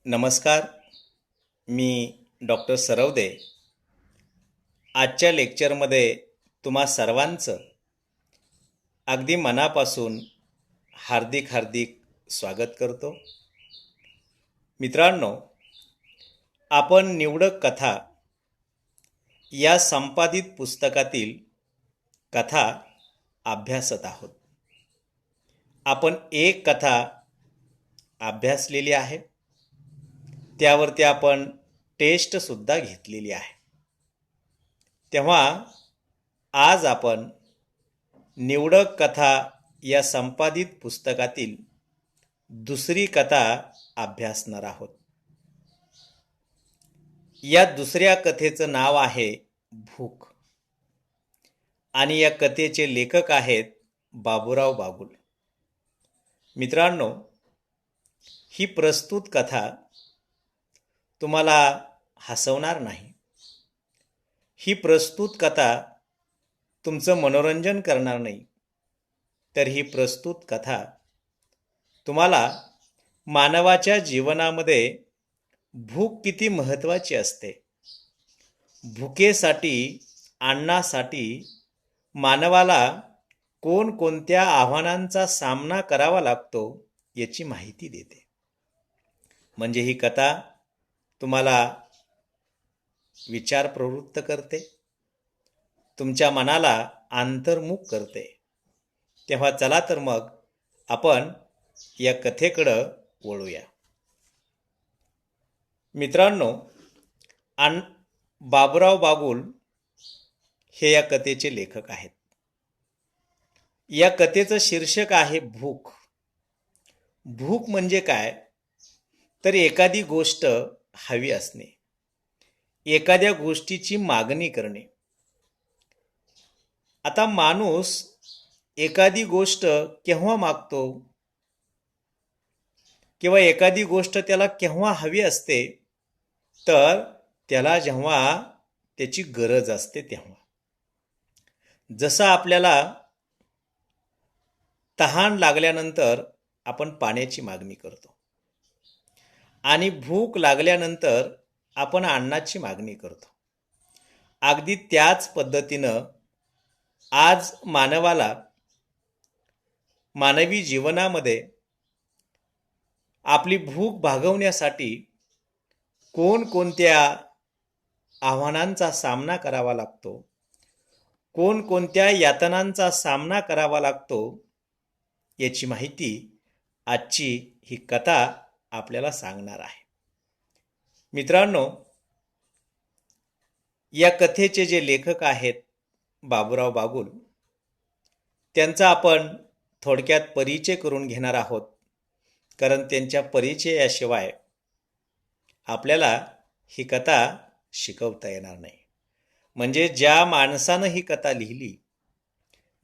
नमस्कार. मी डॉक्टर सरवदे. आजच्या लेक्चरमध्ये तुम्हा सर्वांचं अगदी मनापासून हार्दिक हार्दिक स्वागत करतो. मित्रांनो, आपण निवडक कथा या संपादित पुस्तकातील कथा अभ्यासत आहोत. आपण एक कथा अभ्यासलेली आहे, त्यावरती आपण टेस्टसुद्धा घेतलेली आहे. तेव्हा आज आपण निवडक कथा या संपादित पुस्तकातील दुसरी कथा अभ्यासणार आहोत. या दुसऱ्या कथेचं नाव आहे भूक आणि या कथेचे लेखक आहेत बाबूराव बागुल. मित्रांनो, ही प्रस्तुत कथा तुम्हाला हसवणार नाही. ही प्रस्तुत कथा तुमचं मनोरंजन करणार नाही, तर ही प्रस्तुत कथा तुम्हाला मानवाच्या जीवनामध्ये भूक किती महत्त्वाची असते, भुकेसाठी, अन्नासाठी मानवाला कोणकोणत्या आव्हानांचा सामना करावा लागतो याची माहिती देते. म्हणजे ही कथा तुम्हाला विचार प्रवृत्त करते, तुमच्या मनाला अंतर्मुख करते. तेव्हा चला तर मग आपण या कथेकडं वळूया. मित्रांनो, बाबूराव बागुल हे या कथेचे लेखक आहेत. या कथेचं शीर्षक आहे भूक. भूक म्हणजे काय, तर एखादी गोष्ट हवी असणे, एखाद्या गोष्टीची मागणी करणे. आता माणूस एखादी गोष्ट केव्हा मागतो किंवा एखादी गोष्ट त्याला केव्हा हवी असते, तर त्याला जेव्हा त्याची गरज असते तेव्हा. जसं आपल्याला तहान लागल्यानंतर आपण पाण्याची मागणी करतो आणि भूक लागल्यानंतर आपण अन्नाची मागणी करतो. अगदी त्याच पद्धतीनं आज मानवी जीवनामध्ये आपली भूक भागवण्यासाठी कोणकोणत्या आव्हानांचा सामना करावा लागतो, कोणकोणत्या यातनांचा सामना करावा लागतो याची माहिती आजची ही कथा आपल्याला सांगणार आहे. मित्रांनो, या कथेचे जे लेखक आहेत बाबूराव बागुल, त्यांचा आपण थोडक्यात परिचय करून घेणार आहोत, कारण त्यांच्या परिचयाशिवाय आपल्याला ही कथा शिकवता येणार नाही. म्हणजे ज्या माणसानं ही कथा लिहिली,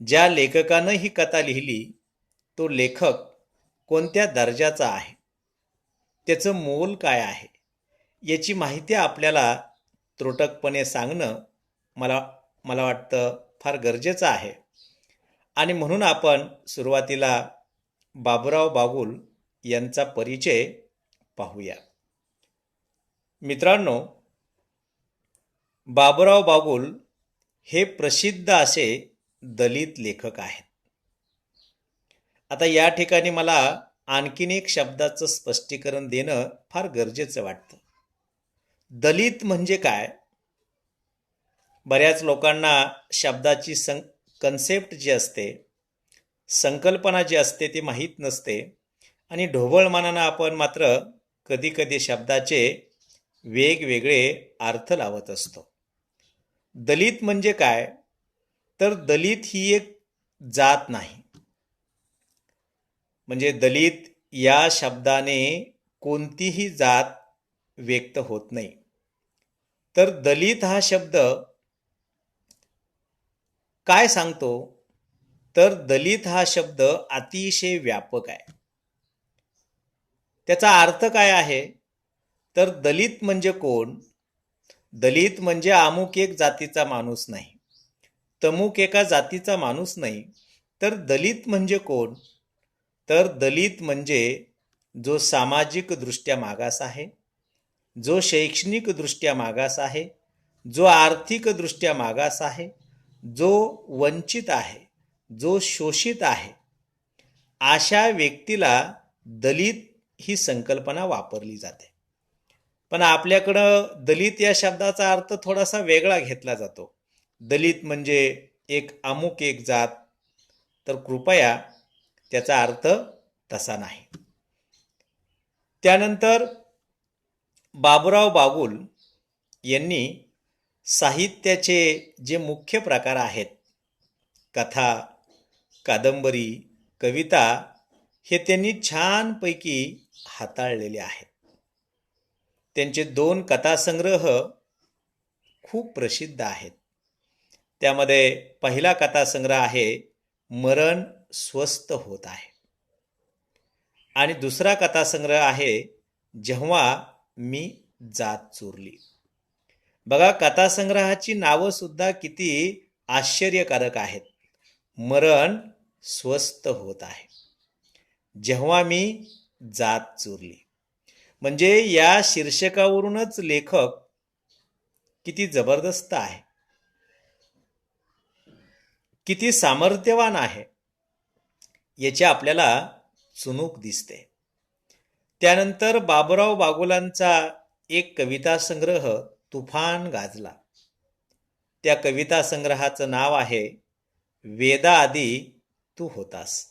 ज्या लेखकानं ही कथा लिहिली, तो लेखक कोणत्या दर्जाचा आहे, त्याचं मोल काय आहे, याची माहिती आपल्याला त्रोटकपणे सांगणं मला वाटतं फार गरजेचं आहे. आणि म्हणून आपण सुरुवातीला बाबूराव बागुल यांचा परिचय पाहूया. मित्रांनो, बाबूराव बागुल हे प्रसिद्ध असे दलित लेखक आहेत. आता या ठिकाणी मला आणखीन एक शब्दाचं स्पष्टीकरण देणं फार गरजेचं वाटतं. दलित म्हणजे काय? बऱ्याच लोकांना शब्दाची कन्सेप्ट जी असते, संकल्पना जी असते ती माहीत नसते आणि ढोबळमानानं आपण मात्र कधी कधी शब्दाचे वेगवेगळे अर्थ लावत असतो. दलित म्हणजे काय, तर दलित ही एक जात नाही. म्हणजे दलित या शब्दाने कोणतीही जात व्यक्त होत नाही. तर दलित हा शब्द काय सांगतो, तर दलित हा शब्द अतिशय व्यापक आहे. त्याचा अर्थ काय आहे, तर दलित म्हणजे कोण? दलित म्हणजे अमुक एक जातीचा माणूस नाही, तमुक एका जातीचा माणूस नाही. तर दलित म्हणजे कोण? तर दलित म्हणजे जो सामाजिकदृष्ट्या मागास आहे, जो शैक्षणिकदृष्ट्या मागास आहे, जो आर्थिकदृष्ट्या मागास आहे, जो वंचित आहे, जो शोषित आहे, अशा व्यक्तीला दलित ही संकल्पना वापरली जाते. पण आपल्याकडं दलित या शब्दाचा अर्थ थोडासा वेगळा घेतला जातो. दलित म्हणजे एक अमुक एक जात, तर कृपया त्याचा अर्थ तसा नाही. त्यानंतर बाबुराव बागुल यांनी साहित्याचे जे मुख्य प्रकार आहेत, कथा, कादंबरी, कविता, हे त्यांनी छानपैकी हाताळलेले आहेत. त्यांचे 2 कथासंग्रह खूप प्रसिद्ध आहेत. त्यामध्ये पहिला कथासंग्रह आहे मरण स्वस्थ होत आहे, आणि दुसरा कथासंग्रह आहे जेव्हा मी जात चोरली. बघा, कथासंग्रहाची नावं सुद्धा किती आश्चर्यकारक आहेत. मरण स्वस्थ होत आहे, जेव्हा मी जात चोरली. म्हणजे या शीर्षकावरूनच लेखक किती जबरदस्त आहे, किती सामर्थ्यवान आहे, याची आपल्याला चुणूक दिसते. त्यानंतर बाबुराव बागुलांचा एक कविता संग्रह तुफान गाजला. त्या कविता संग्रहाचं नाव आहे वेदाआधी तू होतास.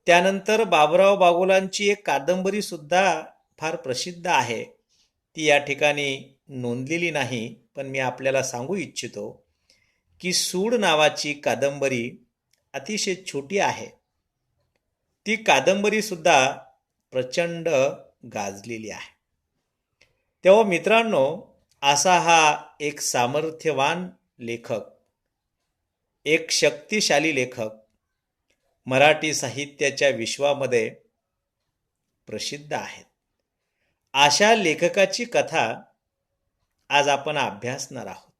त्यानंतर बाबुराव बागुलांची एक कादंबरी सुद्धा फार प्रसिद्ध आहे. ती या ठिकाणी नोंदलेली नाही, पण मी आपल्याला सांगू इच्छितो की सूड नावाची कादंबरी अतिशय छोटी आहे. ती कादंबरी सुद्धा प्रचंड गाजलेली आहे. तेव्हा मित्रांनो, असा हा एक सामर्थ्यवान लेखक, एक शक्तिशाली लेखक मराठी साहित्याच्या विश्वामध्ये प्रसिद्ध आहेत. अशा लेखकाची कथा आज आपण अभ्यासणार आहोत.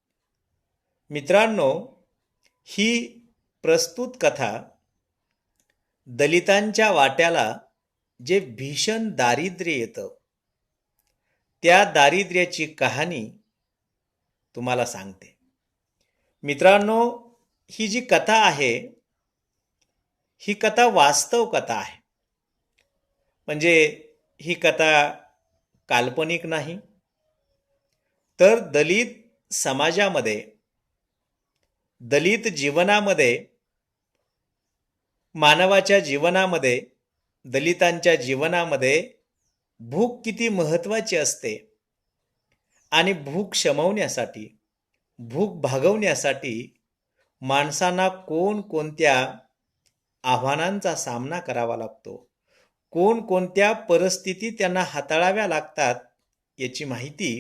मित्रांनो, ही प्रस्तुत कथा दलितांच्या वाट्याला जे भीषण दारिद्र्य येतं, त्या दारिद्र्याची कहाणी तुम्हाला सांगते. मित्रांनो, ही जी कथा आहे, ही कथा वास्तव कथा आहे. म्हणजे ही कथा काल्पनिक नाही, तर दलित समाजामध्ये, दलित जीवनामध्ये, मानवाच्या जीवनामध्ये, दलितांच्या जीवनामध्ये भूक किती महत्त्वाची असते, आणि भूक शमवण्यासाठी, भूक भागवण्यासाठी माणसांना कोणकोणत्या आव्हानांचा सामना करावा लागतो, कोणकोणत्या परिस्थिती त्यांना हाताळाव्या लागतात, याची माहिती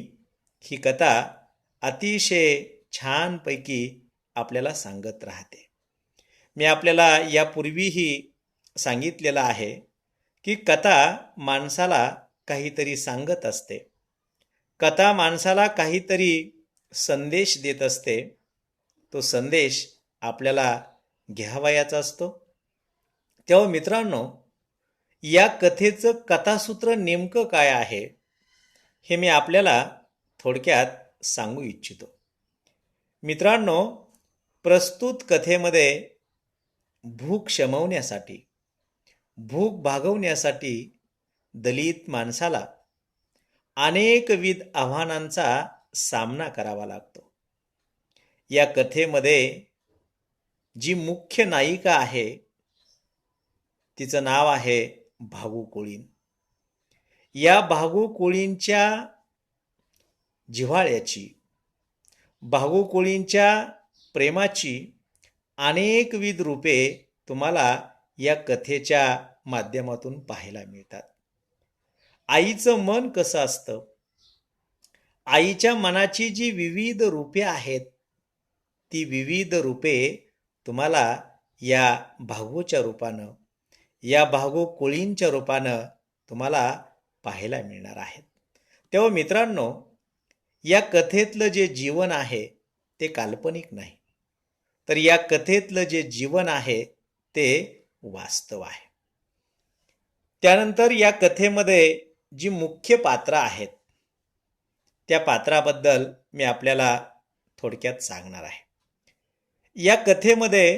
ही कथा अतिशय छानपैकी आपल्याला सांगत राहते. मी आपल्याला यापूर्वीही सांगितलेलं आहे की कथा माणसाला काहीतरी सांगत असते, कथा माणसाला काहीतरी संदेश देत असते. तो संदेश आपल्याला घ्यावयाचा असतो. तेव्हा मित्रांनो, या कथेचं कथासूत्र नेमकं काय आहे हे मी आपल्याला थोडक्यात सांगू इच्छितो. मित्रांनो, प्रस्तुत कथेमध्ये भूक शमवण्यासाठी, भूक भागवण्यासाठी दलित माणसाला अनेकविध आव्हानांचा सामना करावा लागतो. या कथेमध्ये जी मुख्य नायिका आहे, तिचं नाव आहे भागू कोळीन. या भागू कोळींच्या जिव्हाळ्याची, भागू कोळींच्या प्रेमाची अनेकविध रूपे तुम्हाला या कथेच्या माध्यमातून पाहायला मिळतात. आईचं मन कसं असतं, आईच्या मनाची जी विविध रूपे आहेत, ती विविध रूपे तुम्हाला या भागूच्या रूपानं, या भागू कोळींच्या रूपानं तुम्हाला पाहायला मिळणार आहेत. तेव्हा मित्रांनो, या कथेतलं जे जीवन आहे ते काल्पनिक नाही, तर या कथेतलं जे जीवन आहे ते वास्तव आहे. त्यानंतर या कथेमध्ये जी मुख्य पात्र आहेत त्या पात्राबद्दल मी आपल्याला थोडक्यात सांगणार आहे. या कथेमध्ये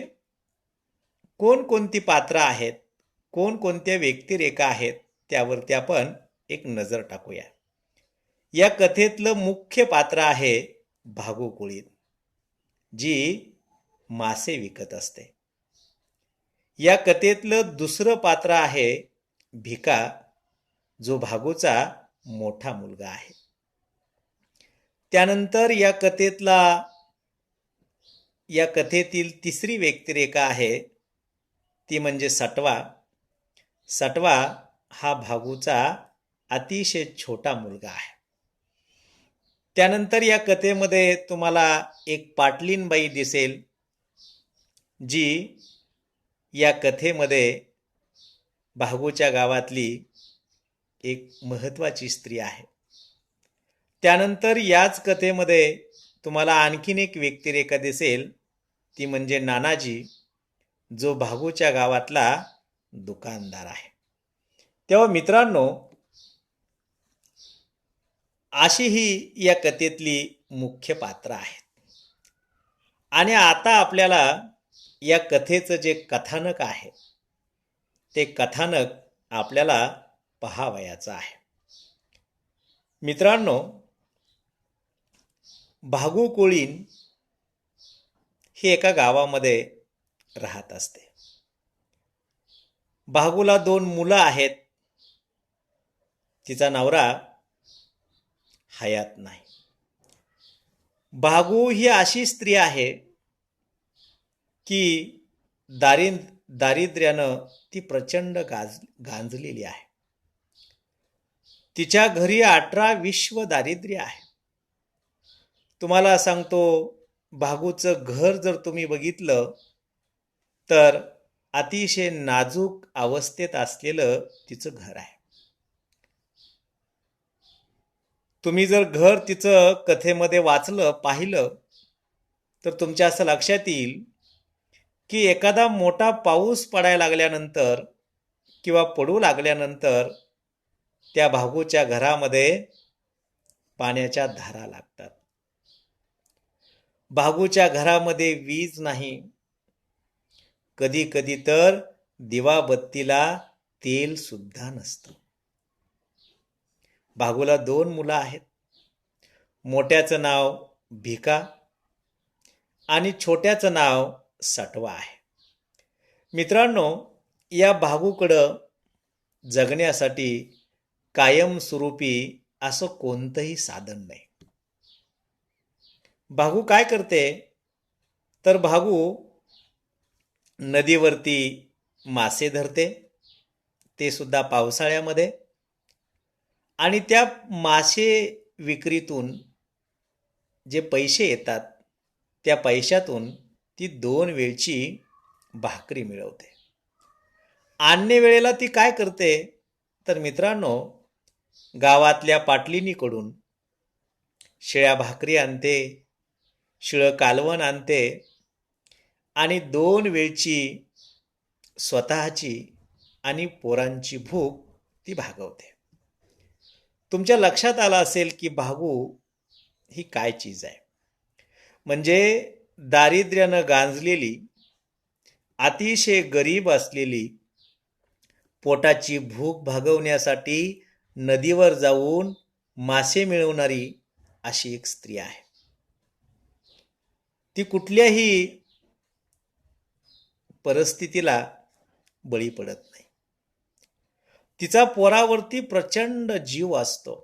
कोणकोणती पात्र आहेत, कोणकोणत्या व्यक्तिरेखा आहेत, त्यावरती आपण एक नजर टाकूया. या कथेतलं मुख्य पात्र आहे भागू कुळीन, जी मासे विकत असते. या कथेतलं दुसरं पात्र आहे भिका, जो भागूचा मोठा मुलगा आहे. त्यानंतर या कथेतील तिसरी व्यक्तिरेखा आहे ती म्हणजे सटवा. सटवा हा भागूचा अतिशय छोटा मुलगा आहे. त्यानंतर या कथेमध्ये तुम्हाला एक पाटलीनबाई दिसेल, जी या कथेमध्ये भागूच्या गावातली एक महत्त्वाची स्त्री आहे. त्यानंतर याच कथेमध्ये तुम्हाला आणखीन एक व्यक्तिरेखा दिसेल, ती म्हणजे नानाजी, जो भागूच्या गावातला दुकानदार आहे. तेव्हा मित्रांनो, अशी ही या कथेतली मुख्य पात्र आहेत. आणि आता आपल्याला या कथेचं जे कथानक आहे ते कथानक आपल्याला पहावयाचं आहे. मित्रांनो, भागू कुळीन ही एका गावामध्ये राहत असते. भागूला 2 मुलं आहेत. तिचा नवरा हयात नाही. भागू ही अशी स्त्री आहे की दारिद्र्यानं ती प्रचंड गांजलेली आहे. तिच्या घरी 18 विश्व दारिद्र्य आहे. तुम्हाला सांगतो, भागूचं घर जर तुम्ही बघितलं तर अतिशय नाजूक अवस्थेत असलेलं तिचं घर आहे. तुम्ही जर घर तिचं कथेमध्ये वाचलं, पाहिलं, तर तुमच्या असं लक्षात येईल की एखादा मोठा पाऊस पडायला लागल्यानंतर किंवा पडू लागल्यानंतर त्या भागूच्या घरामध्ये पाण्याच्या धारा लागतात. भागूच्या घरामध्ये वीज नाही. कधी कधी तर दिवाबत्तीला तेल सुद्धा नसतं. भागूला 2 मुलं आहेत. मोठ्याचं नाव भिका आणि छोट्याचं नाव सटवा आहे. मित्रांनो, या भागूकडं जगण्यासाठी कायमस्वरूपी असं कोणतंही साधन नाही. भागू काय करते, तर भागू नदीवरती मासे धरते, ते सुद्धा पावसाळ्यामध्ये. आणि त्या मासे विक्रीतून जे पैसे येतात त्या पैशातून ती 2 वेळची भाकरी मिळवते. अन्य वेळेला ती काय करते, तर मित्रांनो, गावातल्या पाटलिनीकडून शिळ्या भाकरी आणते, शिळं कालवण आणते आणि 2 वेळची स्वतःची आणि पोरांची भूक ती भागवते. तुमच्या लक्षात आलं असेल की भागू ही काय चीज आहे. म्हणजे दारिद्र्यानं गांजलेली, अतिशय गरीब असलेली, पोटाची भूक भागवण्यासाठी नदीवर जाऊन मासे मिळवणारी अशी एक स्त्री आहे. ती कुठल्याही परिस्थितीला बळी पडत नाही. तिचा पोरावरती प्रचंड जीव असतो.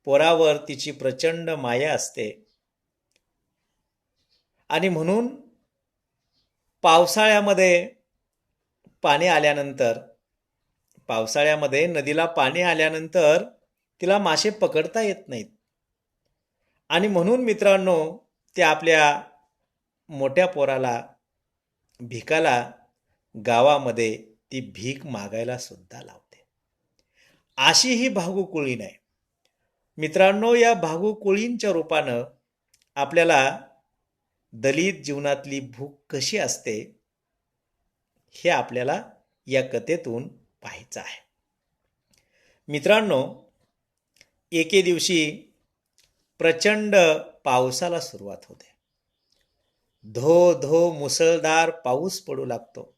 पोरावर तिची प्रचंड माया असते. आणि म्हणून पावसाळ्यामध्ये नदीला पाणी आल्यानंतर तिला मासे पकडता येत नाहीत. आणि म्हणून मित्रांनो, ते आपल्या मोठ्या पोराला, भिकाला, गावामध्ये ती भीक मागायला सुद्धा लावते. अशी ही भागू कुळीन आहे. मित्रांनो, या भागू कुळीनच्या रूपानं आपल्याला दलित जीवनातली भूक कशी असते हे आपल्याला या कथेतून पाहायचा आहे. मित्रांनो, एके दिवशी प्रचंड पावसाला सुरुवात होते. धो धो मुसळधार पाऊस पडू लागतो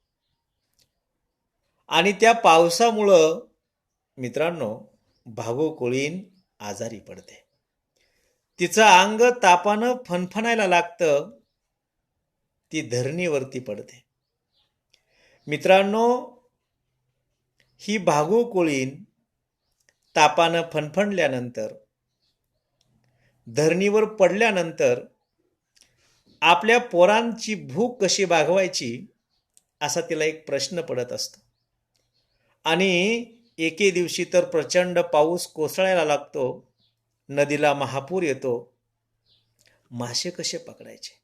आणि त्या पावसामुळं मित्रांनो भागू कोळीन आजारी पडते. तिचं अंग तापानं फणफणायला लागतं. ती धरणीवरती पडते. मित्रांनो, ही भागू कोळीन तापानं फणफणल्यानंतर धरणीवर पडल्यानंतर आपल्या पोरांची भूक कशी भागवायची असा तिला एक प्रश्न पडत असतो. आणि एके दिवशी तर प्रचंड पाऊस कोसळायला लागतो. नदीला महापूर येतो. मासे कसे पकडायचे?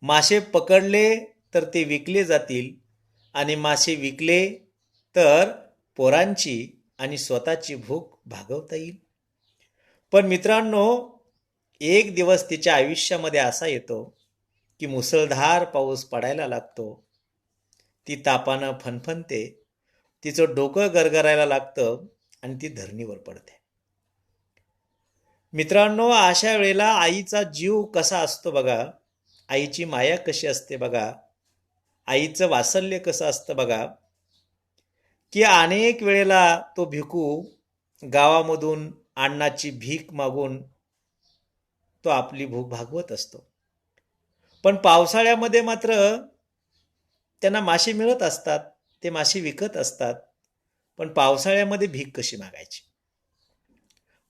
मासे पकडले तर ते विकले जातील आणि मासे विकले तर पोरांची आणि स्वतःची भूक भागवता येईल. पण मित्रांनो, एक दिवस तिच्या आयुष्यामध्ये असा येतो की मुसळधार पाऊस पडायला लागतो. ती तापानं फणफणते. तिचं डोकं गरगरायला लागतं आणि ती धरणीवर पडते. मित्रांनो, अशा वेळेला आईचा जीव कसा असतो बघा. आईची माया कशी असते बघा. आईचं वात्सल्य कसं असतं बघा. की अनेक वेळेला तो भिकू गावामधून अन्नाची भीक मागून तो आपली भूक भागवत असतो. पण पावसाळ्यामध्ये मात्र त्यांना मासे मिळत असतात. ते मासे विकत असतात. पण पावसाळ्यामध्ये भीक कशी मागायची?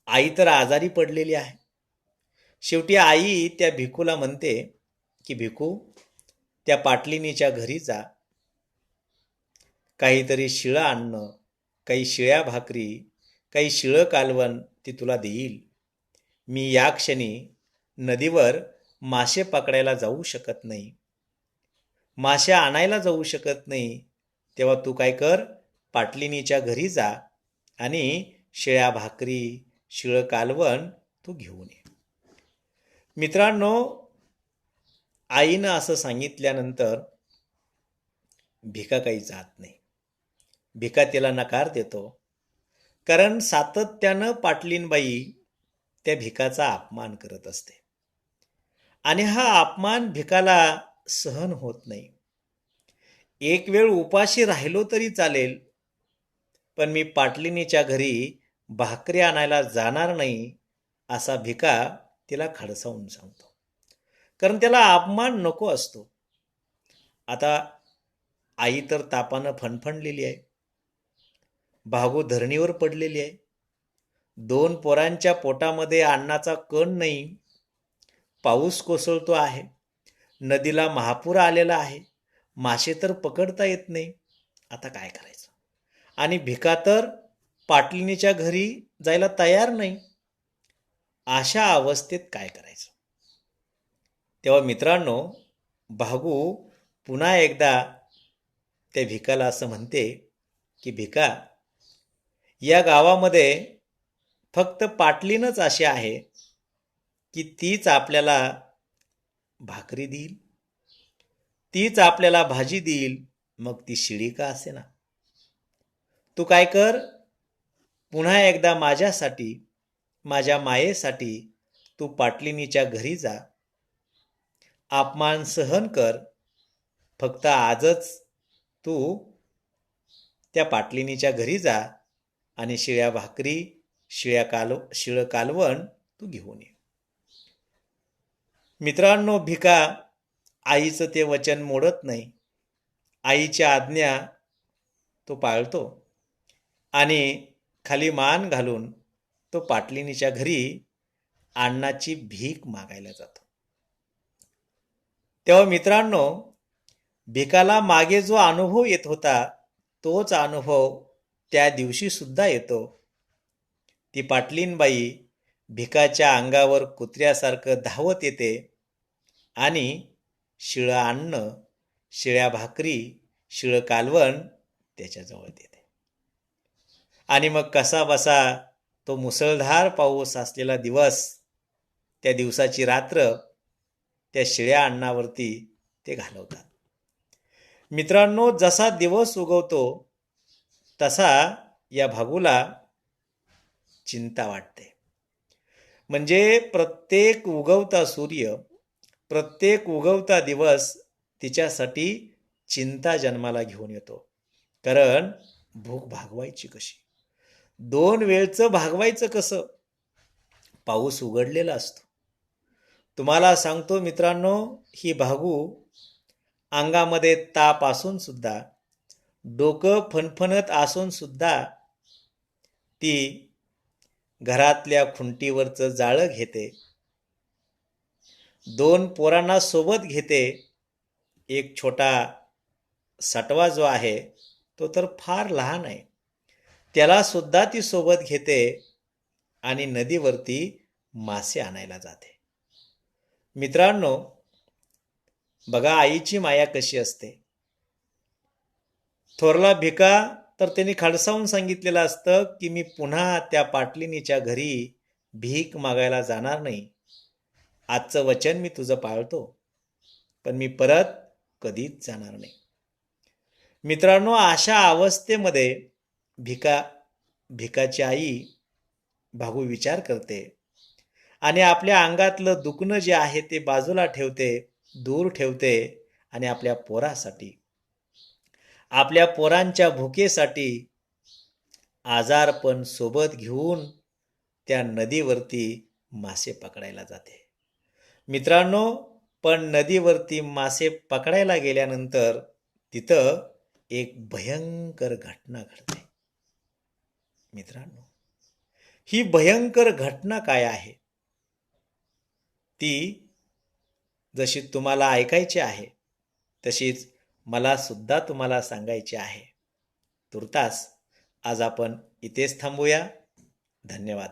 आई तर आजारी पडलेली आहे. शेवटी आई त्या भिकूला म्हणते की भिकू, त्या पाटलिनीच्या घरी जा. काहीतरी शिळं अन्न, काही शिळ्या भाकरी, काही शिळं कालवण ती तुला देईल. मी या क्षणी नदीवर मासे पकडायला जाऊ शकत नाही. मासे आणायला जाऊ शकत नाही. तेव्हा तू काय कर, पाटलिनीच्या घरी जा आणि शिळ्या भाकरी, शिळं कालवण तू घेऊन ये. मित्रांनो, आईनं असं सांगितल्यानंतर भिका काही जात नाही. भिका तिला नकार देतो. कारण सातत्यानं पाटलीनबाई त्या भिकाचा अपमान करत असते. आणि हा अपमान भिकाला सहन होत नाही. एक वेळ उपाशी राहिलो तरी चालेल, पण मी पाटलिनीच्या घरी भाकरी आणायला जाणार नाही असा भिका तिला खडसावून सांगतो. कारण त्याला अपमान नको असतो. आता आई तर तापानं फणफणलेली आहे. भागू धरणीवर पडलेली आहे. 2 पोरांच्या पोटामध्ये अन्नाचा कण नाही. पाऊस कोसळतो आहे. नदीला महापूर आलेला आहे. मासे तर पकडता येत नाही. आता काय करायचं? आणि भिका तर पाटलिनीच्या घरी जायला तयार नाही. अशा अवस्थेत काय करायचं? तेव्हा मित्रांनो, भागू पुन्हा एकदा त्या भिकाला असं म्हणते की भिका, या गावामध्ये फक्त पाटलीनच अशी आहे की तीच आपल्याला भाकरी देईल, तीच आपल्याला भाजी देईल, मग ती शिळी का असेना. तू काय कर, पुन्हा एकदा माझ्यासाठी, माझ्या मायेसाठी तू पाटलिनीच्या घरी जा. अपमान सहन कर. फक्त आजच तू त्या पाटलिनीच्या घरी जा आणि शिळ्या भाकरी, शिळं कालवण तू घेऊन ये. मित्रांनो, भिका आईचं ते वचन मोडत नाही. आईची आज्ञा तो पाळतो आणि खाली मान घालून तो पाटलिनीच्या घरी अन्नाची भीक मागायला जातो. तेव्हा मित्रांनो, भिकाला मागे जो अनुभव येत होता तोच अनुभव त्या दिवशी सुद्धा येतो. ती पाटलीनबाई भिकाच्या अंगावर कुत्र्यासारखं धावत येते आणि शिळं अन्न, शिळ्या भाकरी, शिळं कालवण त्याच्याजवळ देते. आणि मग कसा बसा तो मुसळधार पाऊस असलेला दिवस, त्या दिवसाची रात्र त्या शिळ्या अन्नावरती ते घालवतात. मित्रांनो, जसा दिवस उगवतो तसा या भागूला चिंता वाटते. म्हणजे प्रत्येक उगवता सूर्य, प्रत्येक उगवता दिवस तिच्यासाठी चिंता जन्माला घेऊन येतो. कारण भूक भागवायची कशी, 2 वेळचं भागवायचं कसं? पाऊस उघडलेला असतो. तुम्हाला सांगतो मित्रांनो, ही भागू अंगामध्ये ताप असून सुद्धा, डोकं फणफणत असून सुद्धा ती घरातल्या खुंटीवरचं जाळं घेते, 2 पोरांना सोबत घेते. एक छोटा सटवा जो आहे तो तर फार लहान आहे, त्याला सुद्धा ती सोबत घेते आणि नदीवरती मासे आणायला जाते. मित्रांनो, बघा आईची माया कशी असते. थोरला भिका तर त्यांनी खडसावून सांगितलेलं असतं की मी पुन्हा त्या पाटलिनीच्या घरी भीक मागायला जाणार नाही. आजचं वचन मी तुझं पाळतो, पण मी परत कधीच जाणार नाही. मित्रांनो, अशा अवस्थेमध्ये भिकाची आई भागू विचार करते आणि आपल्या अंगातलं दुखणं जे आहे ते बाजूला ठेवते, दूर ठेवते आणि आपल्या पोरासाठी, आपल्या पोरांच्या भुकेसाठी आजारपण सोबत घेऊन त्या नदीवरती मासे पकडायला जाते. मित्रांनो, पण नदीवरती मासे पकडायला गेल्यानंतर तिथं एक भयंकर घटना घडते. मित्रांनो, ही भयंकर घटना काय आहे ती जशी तुम्हाला ऐकायची आहे तशीच मला सुद्धा तुम्हाला सांगायची आहे. तुर्तास आज आपण इथेच थांबूया. धन्यवाद.